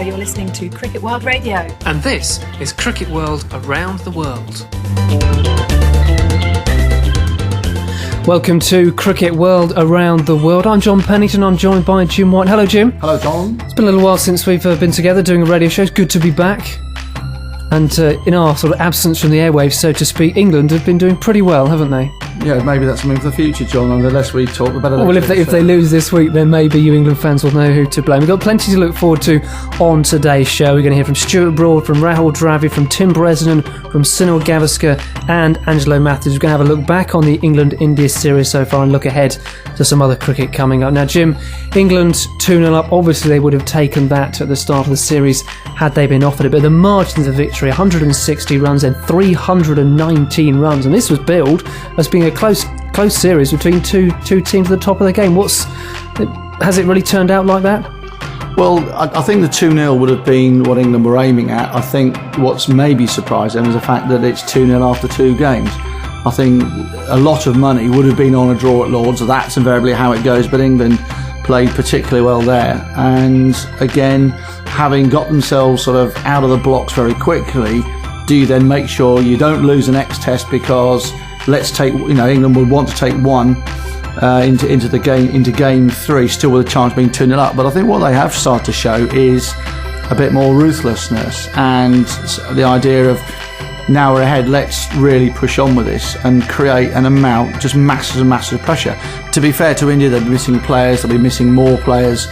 you're listening to Cricket World Radio. And this is Cricket World Around the World. Welcome to Cricket World Around the World. I'm John Pennington. I'm joined by Jim White. Hello, Jim. Hello, John. It's been a little while since we've been together doing a radio show. It's good to be back. And in our sort of absence from the airwaves, so to speak, England have been doing pretty well, haven't they? Yeah, maybe that's something for the future, John, and the less we talk, the better. Well, if they lose this week, then maybe you England fans will know who to blame. We've got plenty to look forward to on today's show. We're going to hear from Stuart Broad, from Rahul Dravid, from Bresnan, from Sunil, Gavaskar and Angelo Mathews. We're going to have a look back on the England-India series so far and look ahead to some other cricket coming up. Now, Jim, England 2-0 up. Obviously, they would have taken that at the start of the series had they been offered it. But the margins of victory, 160 runs and 319 runs. And this was billed as being a close series between two teams at the top of the game. Has it really turned out like that? Well, I think the 2-0 would have been what England were aiming at. I think what's maybe surprised them is the fact that it's 2-0 after two games. I think a lot of money would have been on a draw at Lord's. That's invariably how it goes, but England played particularly well there. And again, having got themselves sort of out of the blocks very quickly, do you then make sure you don't lose the next test because England would want to take one into game three, still with a chance of being 2-0 up. But I think what they have started to show is a bit more ruthlessness and the idea of now we're ahead, let's really push on with this and create an amount, just masses and masses of pressure. To be fair to India, they'll be missing players, they'll be missing more players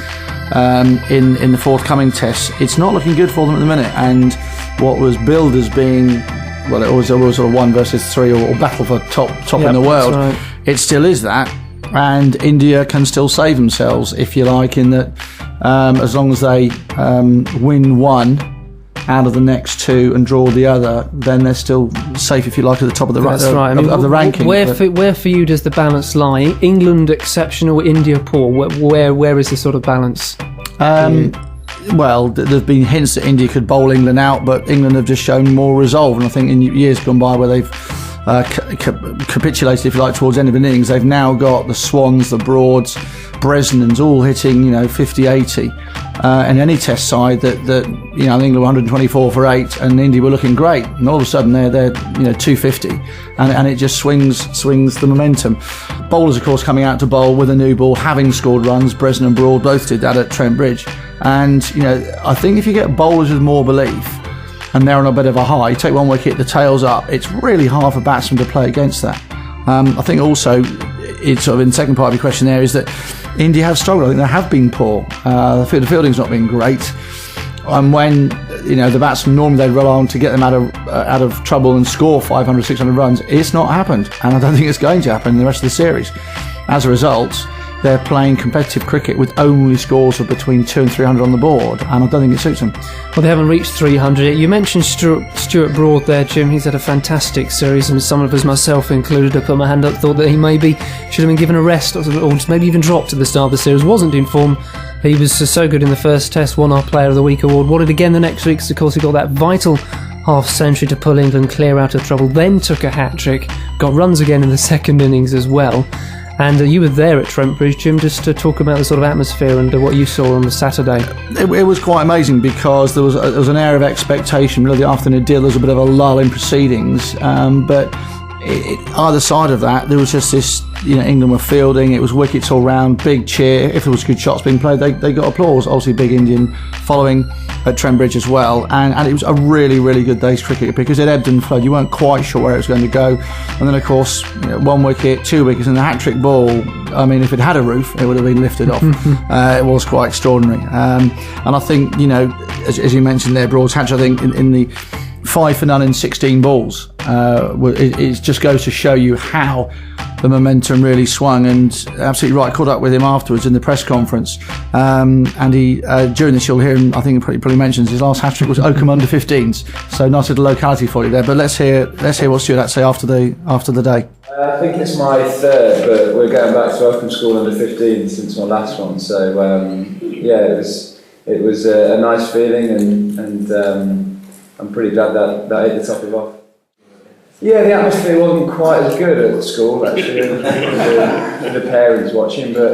in the forthcoming tests. It's not looking good for them at the minute, and what was billed as being, well, it was sort of 1 versus 3 or battle for top in the world. Right. It still is that, and India can still save themselves, if you like, in that as long as they win one out of the next two and draw the other, then they're still safe, if you like, at the top of the the ranking. Where for you does the balance lie? England exceptional, India poor. Where is the sort of balance? Well, there's been hints that India could bowl England out, but England have just shown more resolve. And I think in years gone by where they've capitulated, if you like, towards the end of an innings, they've now got the Swans, the Broads, Bresnans all hitting 50, 80. And any test side that England were 124 for 8 and India were looking great, and all of a sudden they're 250, and it just swings the momentum. Bowlers, of course, coming out to bowl with a new ball, having scored runs. Bresnan and Broad both did that at Trent Bridge, and I think if you get bowlers with more belief and they're on a bit of a high, take one wicket, the tail's up, it's really hard for batsmen to play against that. I think also, it's sort of in the second part of your question there, is that India have struggled. I think they have been poor. The fielding's not been great. And when the batsmen normally they'd rely on to get them out of trouble and score 500, 600 runs, it's not happened, and I don't think it's going to happen in the rest of the series. As a result, they're playing competitive cricket with only scores of between 200 and 300 on the board, and I don't think it suits them. Well, they haven't reached 300 yet. You mentioned Stuart Broad there, Jim. He's had a fantastic series, and some of us, myself included, I put my hand up, thought that he maybe should have been given a rest, or maybe even dropped at the start of the series. Wasn't in form. He was so good in the first test, won our Player of the Week award, won it again the next week, so of course he got that vital half-century to pull England clear out of trouble, then took a hat-trick, got runs again in the second innings as well. And you were there at Trent Bridge, Jim, just to talk about the sort of atmosphere and what you saw on the Saturday. It was quite amazing because there was an air of expectation. Really, after the deal, there was a bit of a lull in proceedings. But either side of that, there was just this, England were fielding, it was wickets all round, big cheer. If there was good shots being played, they got applause. Obviously, big Indian following at Trent Bridge as well. And it was a really, really good day's cricket because it ebbed and flowed. You weren't quite sure where it was going to go. And then, of course, 1 wicket, 2 wickets, and the hat-trick ball, I mean, if it had a roof, it would have been lifted off. It was quite extraordinary. And I think, as you mentioned there, Broad's hat-trick, I think in the 5 for none in 16 balls, it just goes to show you how the momentum really swung. And absolutely right, caught up with him afterwards in the press conference, and he during this you'll hear him, I think he probably mentions his last hat-trick was Oakham under 15s, so nice little locality for you there. But let's hear what Stuart had to say after the day. I think it's my third, but we're going back to Oakham School under 15 since my last one, so it was a nice feeling, and I'm pretty glad that hit the top of it off. Yeah, the atmosphere wasn't quite as good at school, actually, with the parents watching, but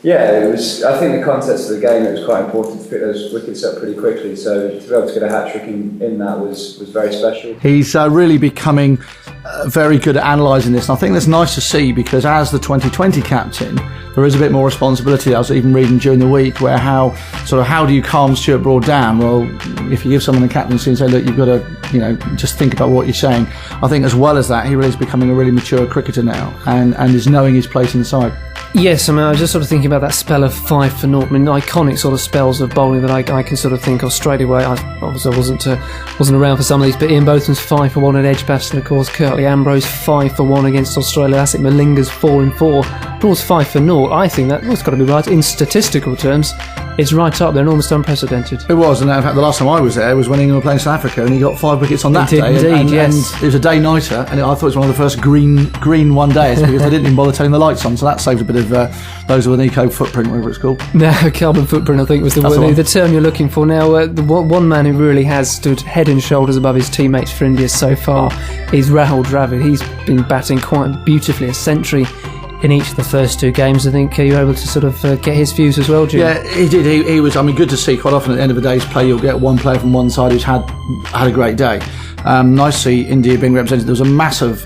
Yeah, it was. I think the context of the game, it was quite important to pick those wickets up pretty quickly. So to be able to get a hat-trick in that was very special. He's really becoming very good at analysing this, and I think that's nice to see, because as the 2020 captain, there is a bit more responsibility. I was even reading during the week where how do you calm Stuart Broad down? Well, if you give someone the captaincy and say, look, you've got to just think about what you're saying. I think as well as that, he really is becoming a really mature cricketer now, and is knowing his place in the side. Yes, I was just sort of thinking about that spell of 5 for naught. Iconic sort of spells of bowling that I can sort of think of straight away. I wasn't around for some of these, but Ian Bothman's 5 for 1 at Edgbaston, of course. Curtly Ambrose 5 for 1 against Australia. That's it. Malinga's 4 in 4. Broad's 5 for naught. I think that's got to be right in statistical terms. It's right up there and almost unprecedented. It was, and in fact, the last time I was there was when England were playing South Africa, and he got 5 wickets on that day. Indeed, yes. And it was a day-nighter, and I thought it was one of the first green one-days because they didn't even bother turning the lights on, so that saved a bit of those with an eco footprint, whatever it's called. No, carbon footprint, I think, was the term you're looking for. Now, the one man who really has stood head and shoulders above his teammates for India so far is Rahul Dravid. He's been batting quite beautifully, a century in each of the first 2 games. I think you were able to sort of get his views as well, Jim. Yeah, he did. He was, good to see. Quite often at the end of a day's play, you'll get one player from one side who's had a great day. Nice to see India being represented. There was a massive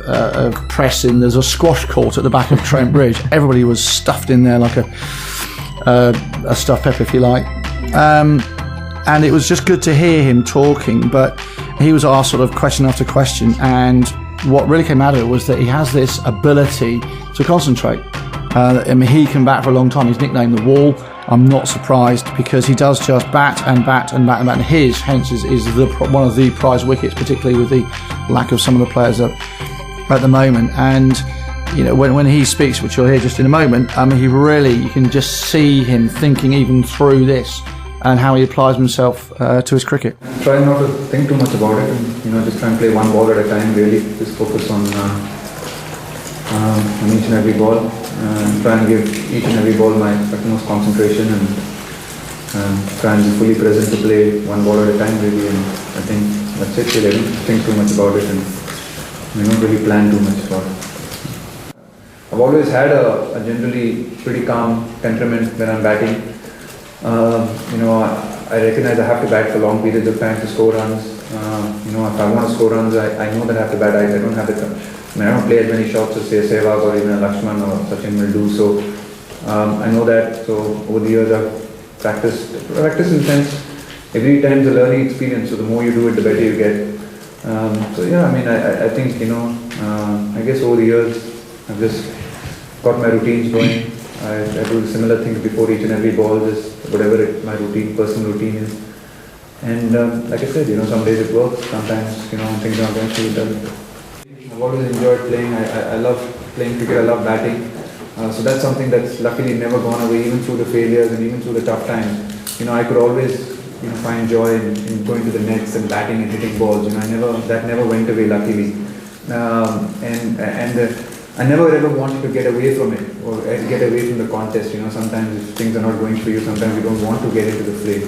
press in. There's a squash court at the back of Trent Bridge. Everybody was stuffed in there like a stuffed pepper, if you like. And it was just good to hear him talking, but he was asked sort of question after question, and what really came out of it was that he has this ability to concentrate. He can bat for a long time. He's nicknamed the Wall. I'm not surprised, because he does just bat and bat and bat and bat. And his, hence, is one of the prize wickets, particularly with the lack of some of the players at the moment. And when he speaks, which you'll hear just in a moment, he really, you can just see him thinking even through this and how he applies himself to his cricket. Try not to think too much about it, and just try and play one ball at a time. Really, just focus on each and every ball, and try and give each and every ball my utmost concentration, and try and be fully present to play one ball at a time. Really, and I think that's it. Really, I don't think too much about it, and we don't really plan too much about it. I've always had a generally pretty calm temperament when I'm batting. I recognize I have to bat for long periods of time to score runs. If I want to score runs, I know that I have to bat. I don't have I don't play as many shots as say Sehwag or even Lakshman or Sachin will do. So I know that. So over the years I've practiced in the sense every time is a learning experience. So the more you do it, the better you get. I think I guess over the years I've just got my routines going. I do similar things before each and every ball, just whatever my personal routine is. And like I said, some days it works, sometimes, things aren't going to, it doesn't. I've always enjoyed playing. I love playing cricket, I love batting. So that's something that's luckily never gone away, even through the failures and even through the tough times. I could always find joy in going to the nets and batting and hitting balls. That never went away, luckily. I never ever wanted to get away from it or get away from the contest. Sometimes if things are not going for you, sometimes you don't want to get into the fray.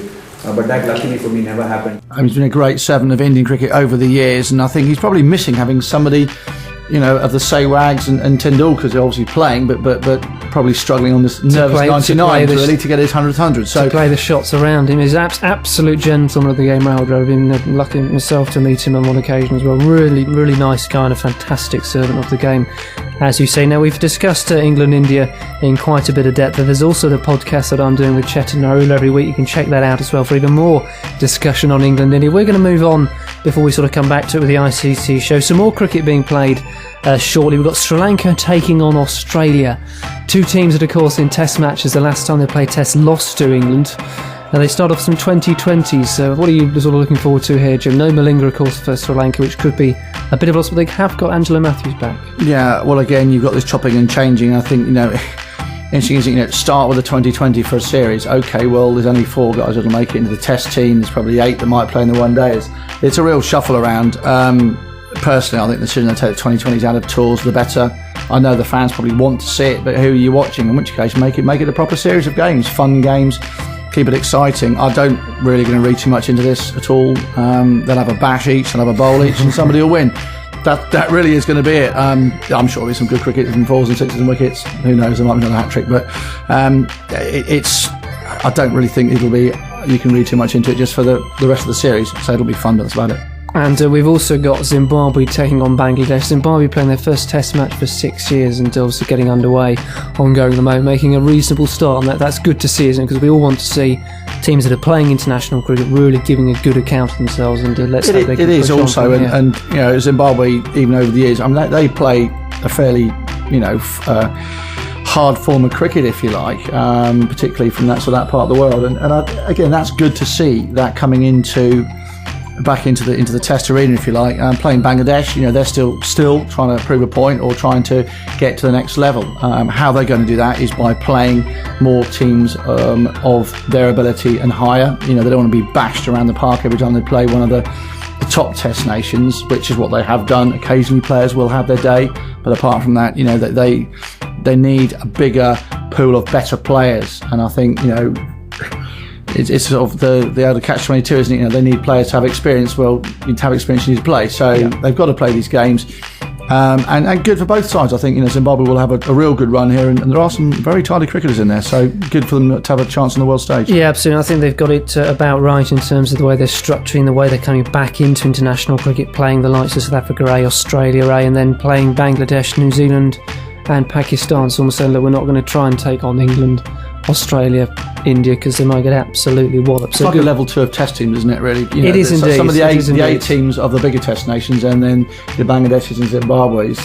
But that luckily for me never happened. He's been a great 7 of Indian cricket over the years, and I think he's probably missing having somebody, of the Sehwags and Tendulkar's obviously playing, but probably struggling on this nervous 99 really to get his 100. So to play the shots around him. He's absolute gentleman of the game, Rahul Dravid. I've been lucky myself to meet him on one occasion as well. Really, really nice guy and a fantastic servant of the game, as you say. Now, we've discussed England-India in quite a bit of depth. There's also the podcast that I'm doing with Chet and Rahul every week. You can check that out as well for even more discussion on England-India. We're going to move on before we sort of come back to it with the ICC show. Some more cricket being played shortly. We've got Sri Lanka taking on Australia. 2 teams that, of course, in test matches, the last time they played test, lost to England. Now, they start off some 2020s. So what are you sort of looking forward to here, Jim? No Malinga, of course, for Sri Lanka, which could be a bit of a loss, but they have got Angelo Mathews back. Yeah, well, again, you've got this chopping and changing. I think, interesting is, start with the 2020 for a series. Okay, well, there's only 4 guys that'll make it into the test team. There's probably 8 that might play in the one days. It's a real shuffle around. Personally, I think the sooner they take the 2020s out of tours, the better. I know the fans probably want to see it, but who are you watching? In which case, make it a proper series of games, fun games, keep it exciting. I don't really going to read too much into this at all. They'll have a bash each, they'll have a bowl each, and somebody will win. that really is going to be it. I'm sure there'll be some good cricket and fours and sixes and wickets. Who knows? There might be another hat trick, but I don't really think it'll be. You can read too much into it just for the rest of the series. So it'll be fun, but that's about it. And we've also got Zimbabwe taking on Bangladesh. Zimbabwe playing their first Test match for 6 years and obviously getting underway, ongoing at the moment, making a reasonable start. And that's good to see, isn't it? Because we all want to see teams that are playing international cricket really giving a good account of themselves. And let's hope they can It is push also, on and Zimbabwe, even over the years, I mean, they play a fairly, hard form of cricket, if you like, particularly from that part of the world. And again, that's good to see that coming back into the Test arena, if you like. Playing Bangladesh, they're still trying to prove a point or trying to get to the next level. How they're going to do that is by playing more teams of their ability and higher. They don't want to be bashed around the park every time they play one of the top Test nations, which is what they have done. Occasionally players will have their day, but apart from that, they need a bigger pool of better players. And I think it's sort of the other catch-22, isn't it? They need players to have experience. Well, you need to have experience, you need to play. So they've got to play these games. And good for both sides. I think Zimbabwe will have a real good run here, and there are some very tidy cricketers in there, so good for them to have a chance on the world stage. Yeah, absolutely. I think they've got it about right in terms of the way they're structuring, the way they're coming back into international cricket, playing the likes of South Africa A, Australia A, and then playing Bangladesh, New Zealand and Pakistan. So almost saying that we're not going to try and take on England, Australia, India, because they might get absolutely walloped. It's like a level 2 of Test teams, isn't it, really? It is indeed. Some of the eight teams of the bigger Test nations, and then the Bangladeshis and Zimbabwe's,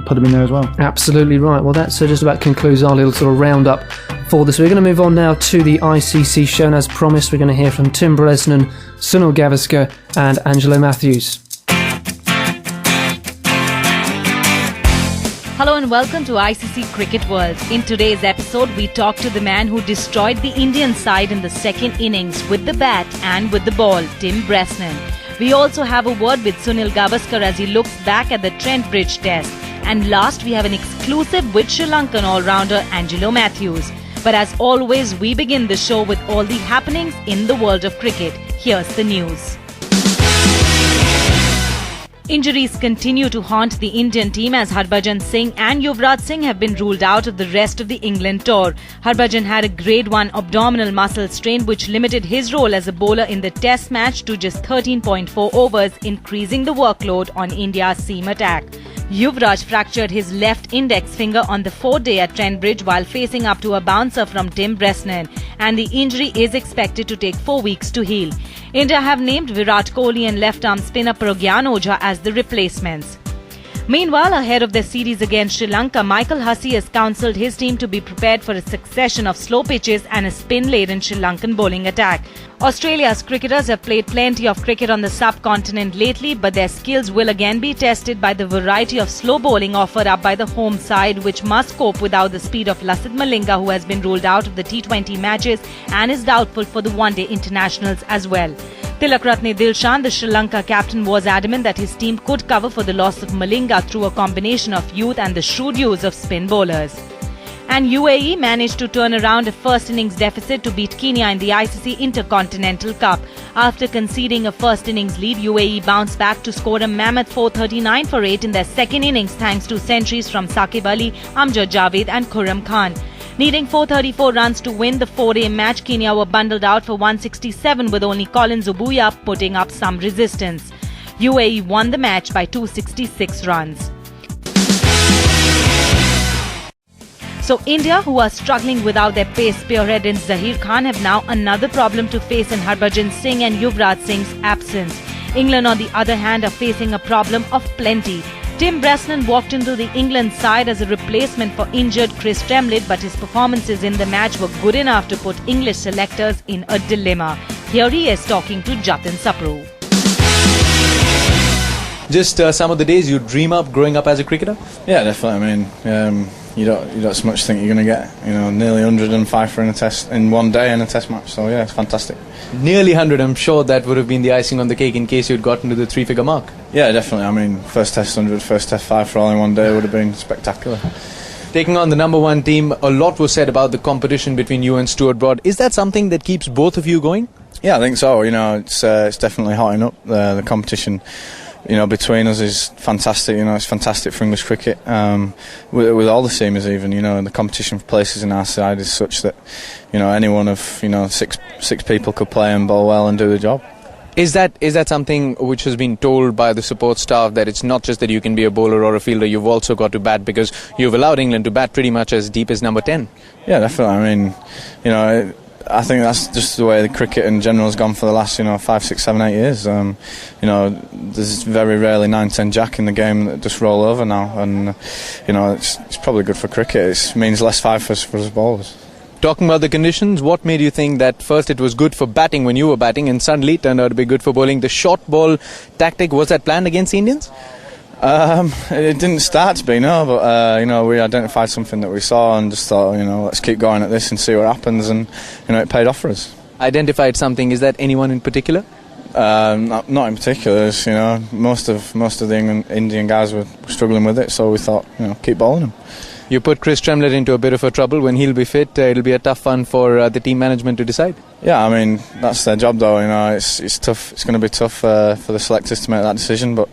put them in there as well. Absolutely right. Well, that just about concludes our little sort of roundup for this. We're going to move on now to the ICC show, and as promised, we're going to hear from Tim Bresnan, Sunil Gavaskar and Angelo Mathews. Hello and welcome to ICC Cricket World. In today's episode, we talk to the man who destroyed the Indian side in the second innings with the bat and with the ball, Tim Bresnan. We also have a word with Sunil Gavaskar as he looks back at the Trent Bridge Test. And last, we have an exclusive with Sri Lankan all-rounder Angelo Mathews. But as always, we begin the show with all the happenings in the world of cricket. Here's the news. Injuries continue to haunt the Indian team as Harbhajan Singh and Yuvraj Singh have been ruled out of the rest of the England tour. Harbhajan had a grade 1 abdominal muscle strain which limited his role as a bowler in the test match to just 13.4 overs, increasing the workload on India's seam attack. Yuvraj fractured his left index finger on the 4th day at Trent Bridge while facing up to a bouncer from Tim Bresnan, and the injury is expected to take 4 weeks to heal. India have named Virat Kohli and left-arm spinner Pragyan Ojha as the replacements. Meanwhile, ahead of their series against Sri Lanka, Michael Hussey has counselled his team to be prepared for a succession of slow pitches and a spin-laden Sri Lankan bowling attack. Australia's cricketers have played plenty of cricket on the subcontinent lately, but their skills will again be tested by the variety of slow bowling offered up by the home side, which must cope without the speed of Lasith Malinga, who has been ruled out of the T20 matches and is doubtful for the one-day internationals as well. Tilakratne Dilshan, the Sri Lanka captain, was adamant that his team could cover for the loss of Malinga through a combination of youth and the shrewd use of spin bowlers. And UAE managed to turn around a first innings deficit to beat Kenya in the ICC Intercontinental Cup. After conceding a first innings lead, UAE bounced back to score a mammoth 439 for 8 in their second innings thanks to centuries from Saqib Ali, Amjad Javed and Khurram Khan. Needing 434 runs to win the 4-day match, Kenya were bundled out for 167 with only Colin Zubuya putting up some resistance. UAE won the match by 266 runs. So India, who are struggling without their pace spearhead in Zaheer Khan, have now another problem to face in Harbhajan Singh and Yuvraj Singh's absence. England, on the other hand, are facing a problem of plenty. Tim Bresnan walked into the England side as a replacement for injured Chris Tremlett, but his performances in the match were good enough to put English selectors in a dilemma. Here he is talking to Jatin Sapru. Just some of the days you dream up growing up as a cricketer? Yeah, definitely. I mean, you don't so much think you're going to get, nearly 105 for in one day in a test match. So yeah, it's fantastic. Nearly 100. I'm sure that would have been the icing on the cake in case you'd gotten to the 3-figure mark. Yeah, definitely. I mean, first test 100, first test 5 for all in one day would have been spectacular. Taking on the number one team, a lot was said about the competition between you and Stuart Broad. Is that something that keeps both of you going? Yeah, I think so. It's definitely hotting up the competition. between us is fantastic. It's fantastic for English cricket. With all the seamers, even and the competition for places in our side is such that any one of six people could play and bowl well and do the job. Is that something which has been told by the support staff, that it's not just that you can be a bowler or a fielder, you've also got to bat, because you've allowed England to bat pretty much as deep as number 10? Yeah, definitely. I mean, I think that's just the way the cricket in general has gone for the last 5, 6, 7, 8 years. There's very rarely 9-10 jack in the game that just roll over now, and it's probably good for cricket. It means less five for us bowlers. Talking about the conditions, what made you think that first it was good for batting when you were batting and suddenly it turned out to be good for bowling? The short ball tactic, was that planned against the Indians? It didn't start to be, no, but we identified something that we saw and just thought, let's keep going at this and see what happens, and it paid off for us. Identified something, is that anyone in particular? Not in particular. Most of the Indian guys were struggling with it, so we thought, keep bowling them. You put Chris Tremlett into a bit of a trouble. When he'll be fit, it'll be a tough one for the team management to decide. Yeah, I mean, that's their job though. It's tough. It's going to be tough for the selectors to make that decision, but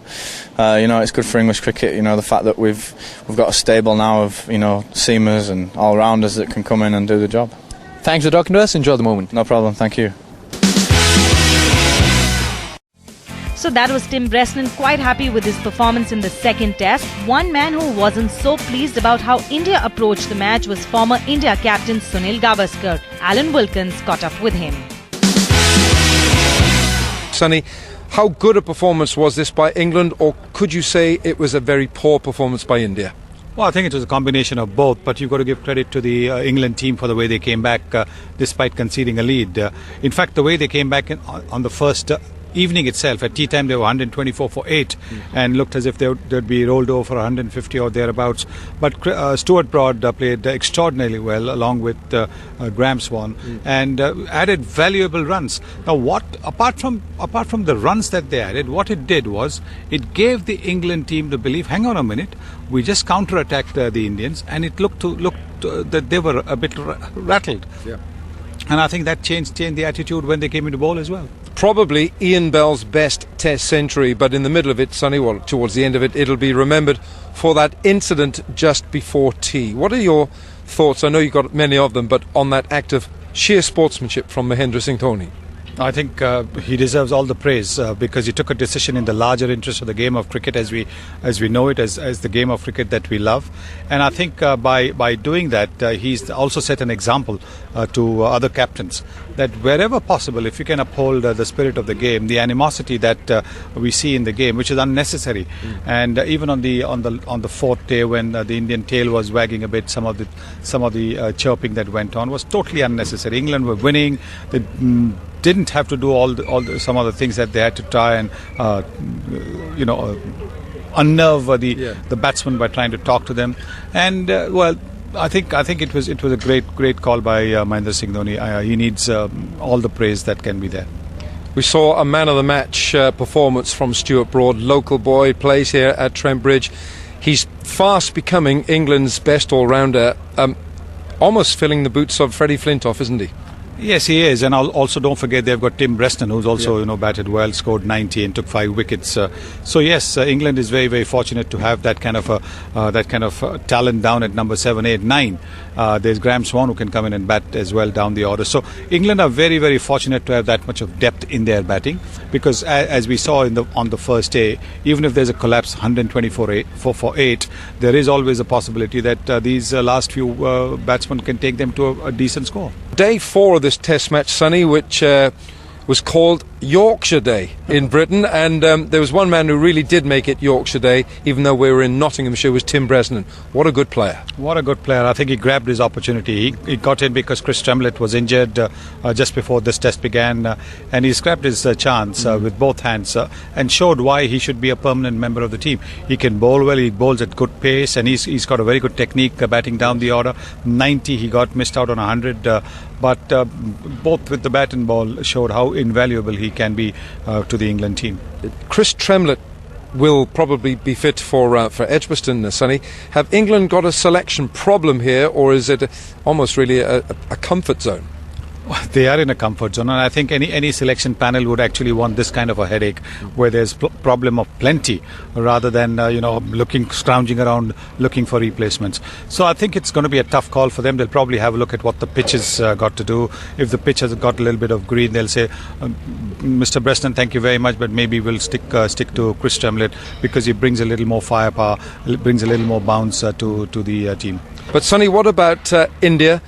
it's good for English cricket. The fact that we've got a stable now of seamers and all-rounders that can come in and do the job. Thanks for talking to us. Enjoy the moment. No problem. Thank you. So that was Tim Bresnan, quite happy with his performance in the second test. One man who wasn't so pleased about how India approached the match was former India captain Sunil Gavaskar. Alan Wilkins caught up with him. Sunny, how good a performance was this by England, or could you say it was a very poor performance by India? Well, I think it was a combination of both, but you've got to give credit to the England team for the way they came back despite conceding a lead. In fact, the way they came back on the first evening itself, at tea time they were 124 for 8 and looked as if they'd be rolled over for 150 or thereabouts. But Stuart Broad played extraordinarily well along with Graham Swan and added valuable runs. Now, apart from the runs that they added, what it did was it gave the England team the belief, hang on a minute, we just counter-attacked the Indians, and it looked that they were a bit rattled. Yeah. And I think that changed the attitude when they came into bowl as well. Probably Ian Bell's best Test century, but in the middle of it, Sonny, well, towards the end of it, it'll be remembered for that incident just before tea. What are your thoughts? I know you've got many of them, but on that act of sheer sportsmanship from Mahendra Singh Dhoni. I think he deserves all the praise because he took a decision in the larger interest of the game of cricket as we know it, as the game of cricket that we love. And I think by doing that, he's also set an example to other captains that wherever possible, if you can uphold the spirit of the game, the animosity that we see in the game, which is unnecessary. And even on the fourth day, when the Indian tail was wagging a bit, some of the chirping that went on was totally unnecessary. England were winning. They didn't have to do some of the things that they had to try and unnerve the batsmen by trying to talk to them. And I think it was a great call by Mahendra Singh Dhoni. He needs all the praise that can be there. We saw a man of the match performance from Stuart Broad, local boy, plays here at Trent Bridge. He's fast becoming England's best all-rounder, almost filling the boots of Freddie Flintoff, isn't he? Yes, he is, and also don't forget they've got Tim Bresnan, who's also batted well, scored 90 and took 5 wickets. So yes, England is very, very fortunate to have that kind of talent down at number 7, 8, 9. There's Graham Swan who can come in and bat as well down the order. So England are very, very fortunate to have that much of depth in their batting, because as we saw on the first day, even if there's a collapse 124 for 8, there is always a possibility that these last few batsmen can take them to a decent score. Day 4 of this Test match, Sonny, which was called Yorkshire Day in Britain, and there was one man who really did make it Yorkshire Day, even though we were in Nottinghamshire, was Tim Bresnan. What a good player. What a good player. I think he grabbed his opportunity. He got in because Chris Tremlett was injured just before this test began, and he grabbed his chance with both hands and showed why he should be a permanent member of the team. He can bowl well, he bowls at good pace, and he's got a very good technique batting down the order. 90, he missed out on 100, but both with the bat and ball showed how invaluable he can be to the England team. Chris Tremlett will probably be fit for Edgbaston, Sonny. Have England got a selection problem here, or is it almost really a comfort zone? They are in a comfort zone, and I think any selection panel would actually want this kind of a headache, where there's problem of plenty, rather than scrounging around looking for replacements. So I think it's going to be a tough call for them. They'll probably have a look at what the pitch has got to do. If the pitch has got a little bit of green, they'll say, Mr. Bresnan, thank you very much, but maybe we'll stick to Chris Tremlett, because he brings a little more firepower, brings a little more bounce to the team. But Sunny, what about India?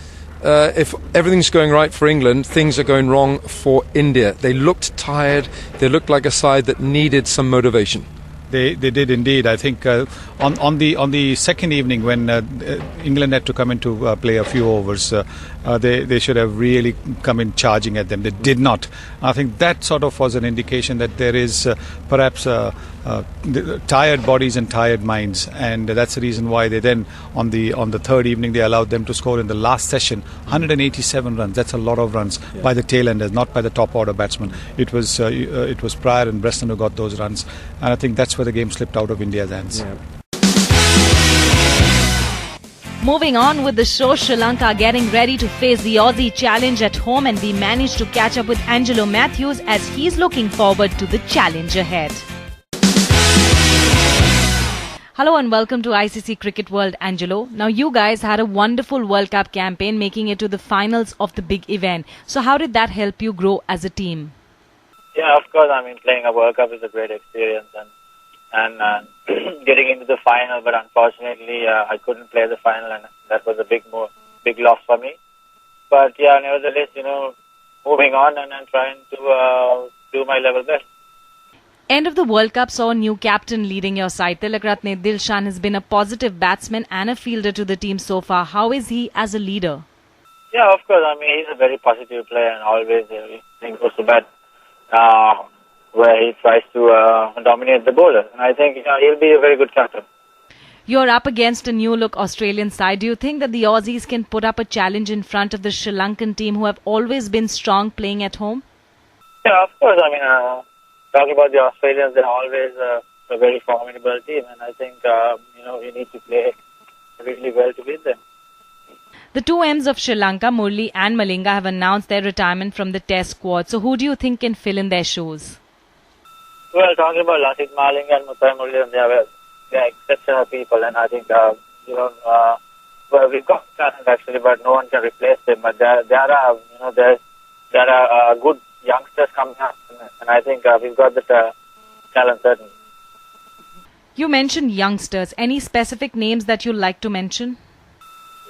If everything's going right for England, things are going wrong for India. They looked tired. They looked like a side that needed some motivation. They did indeed. I think on the second evening, when England had to come in to play a few overs, they should have really come in charging at them. They did not. I think that sort of was an indication that there is perhaps tired bodies and tired minds, and that's the reason why they then on the third evening they allowed them to score in the last session 187 runs. That's a lot of runs by the tail enders, not by the top order batsmen. It was Pryor and Bresnan who got those runs, and I think that's where the game slipped out of India's hands. Yeah. Moving on with the show, Sri Lanka getting ready to face the Aussie challenge at home, and we managed to catch up with Angelo Mathews as he's looking forward to the challenge ahead. Hello and welcome to ICC Cricket World, Angelo. Now you guys had a wonderful World Cup campaign, making it to the finals of the big event. So how did that help you grow as a team? Yeah, of course. I mean, playing a World Cup is a great experience, and getting into the final. But unfortunately, I couldn't play the final, and that was a big loss for me. But yeah, nevertheless, moving on and trying to do my level best. End of the World Cup saw a new captain leading your side. Tilakratne Dilshan has been a positive batsman and a fielder to the team so far. How is he as a leader? Yeah, of course. I mean, he's a very positive player, and always he goes to bat where he tries to dominate the bowler. And I think he'll be a very good captain. You're up against a new-look Australian side. Do you think that the Aussies can put up a challenge in front of the Sri Lankan team, who have always been strong playing at home? Yeah, of course. I mean, talking about the Australians, they're always a very formidable team, and I think you need to play really well to beat them. The two M's of Sri Lanka, Murli and Malinga, have announced their retirement from the Test squad. So who do you think can fill in their shoes? Well, talking about Lasith Malinga and Muthai Murli, they are exceptional people, and I think well, we've got talent actually, but no one can replace them. But there are good youngsters coming up, and I think we've got the talent certainly. You mentioned youngsters. Any specific names that you'd like to mention?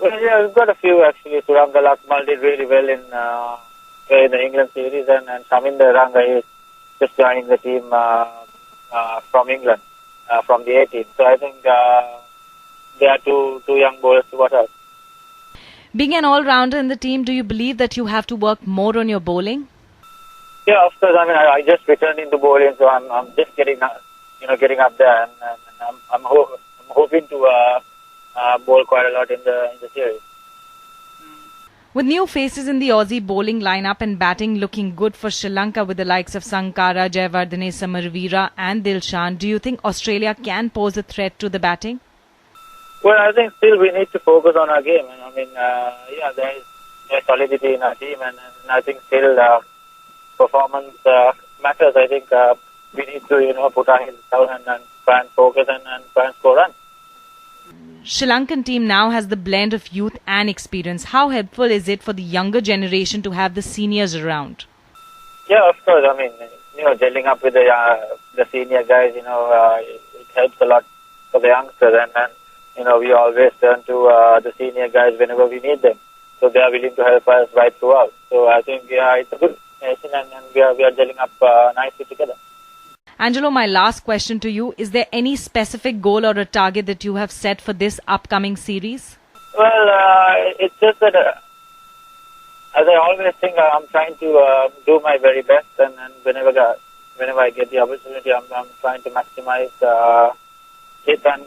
Well, yeah, we've got a few actually. Suranga Lakmal did really well in the England series, and Shaminder Ranga is just joining the team from England, from the A team. So I think they are two young bowlers to watch out. Being an all-rounder in the team, do you believe that you have to work more on your bowling? Yeah, of course. I mean, I just returned into bowling, so I'm just getting up there, and I'm hoping to bowl quite a lot in the series. With new faces in the Aussie bowling lineup and batting looking good for Sri Lanka with the likes of Sankara, Jayawardene Samaravira and Dilshan, do you think Australia can pose a threat to the batting? Well, I think still we need to focus on our game. And I mean, there's solidity in our team, and I think still performance matters. I think we need to put our heads down and try and focus and try and score runs. Sri Lankan team now has the blend of youth and experience. How helpful is it for the younger generation to have the seniors around? Yeah, of course. I mean, gelling up with the senior guys, it helps a lot for the youngsters, and we always turn to the senior guys whenever we need them. So they are willing to help us right throughout. So I think it's a good nation, and we are gelling up nicely together. Angelo, my last question to you. Is there any specific goal or a target that you have set for this upcoming series? Well, it's just that, as I always think, I'm trying to do my very best, and whenever I get the opportunity, I'm trying to maximize it and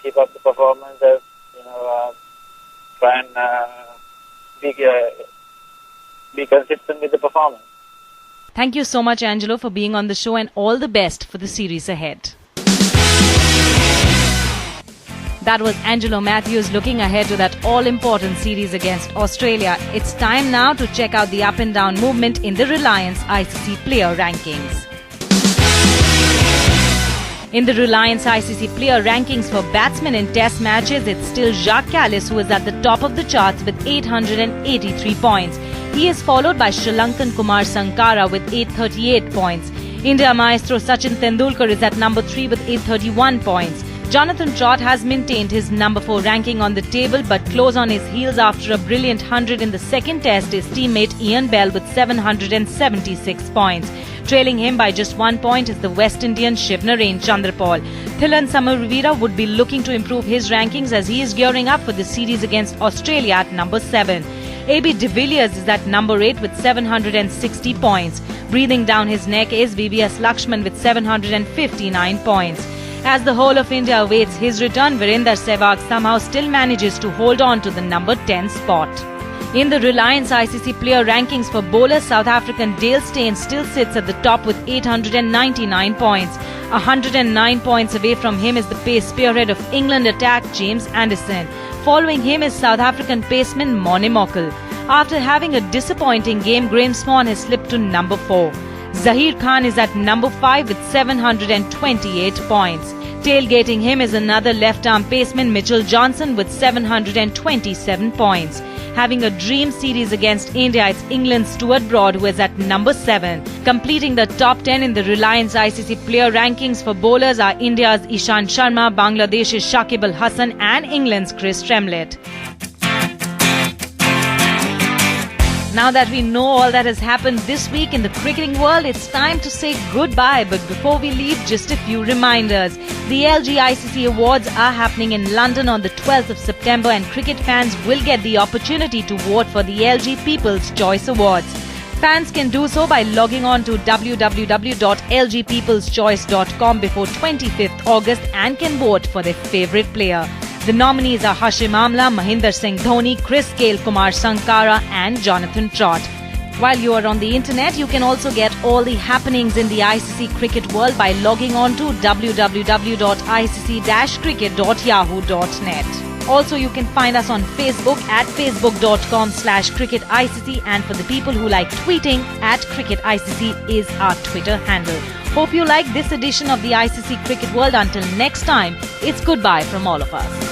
keep up the performances, try and be consistent with the performance. Thank you so much, Angelo, for being on the show, and all the best for the series ahead. That was Angelo Mathews looking ahead to that all-important series against Australia. It's time now to check out the up and down movement in the Reliance ICC player rankings. In the Reliance ICC player rankings for batsmen in test matches, it's still Jacques Kallis who is at the top of the charts with 883 points. He is followed by Sri Lankan Kumar Sankara with 838 points. India maestro Sachin Tendulkar is at number 3 with 831 points. Jonathan Trott has maintained his number 4 ranking on the table, but close on his heels after a brilliant 100 in the second test is teammate Ian Bell with 776 points. Trailing him by just 1 point is the West Indian Shiv Naren Chandrapal. Thilan Samaraveera would be looking to improve his rankings as he is gearing up for the series against Australia at number 7. AB de Villiers is at number 8 with 760 points. Breathing down his neck is VVS Lakshman with 759 points. As the whole of India awaits his return, Virender Sehwag somehow still manages to hold on to the number 10 spot. In the Reliance ICC player rankings for bowlers, South African Dale Steyn still sits at the top with 899 points. 109 points away from him is the pace spearhead of England attack James Anderson. Following him is South African paceman Morne Morkel. After having a disappointing game, Graeme Swann has slipped to number 4. Zaheer Khan is at number 5 with 728 points. Tailgating him is another left-arm paceman Mitchell Johnson with 727 points. Having a dream series against India, it's England's Stuart Broad who is at number 7. Completing the top 10 in the Reliance ICC player rankings for bowlers are India's Ishant Sharma, Bangladesh's Shakib Al Hasan and England's Chris Tremlett. Now that we know all that has happened this week in the cricketing world, it's time to say goodbye. But before we leave, just a few reminders. The LG ICC Awards are happening in London on the 12th of September and cricket fans will get the opportunity to vote for the LG People's Choice Awards. Fans can do so by logging on to www.lgpeopleschoice.com before 25th August and can vote for their favourite player. The nominees are Hashim Amla, Mahinder Singh Dhoni, Chris Gale, Kumar Sankara and Jonathan Trott. While you are on the internet, you can also get all the happenings in the ICC cricket world by logging on to www.icc-cricket.yahoo.net. Also, you can find us on Facebook at facebook.com/cricketICC, and for the people who like tweeting, @cricketICC is our Twitter handle. Hope you like this edition of the ICC Cricket World. Until next time, it's goodbye from all of us.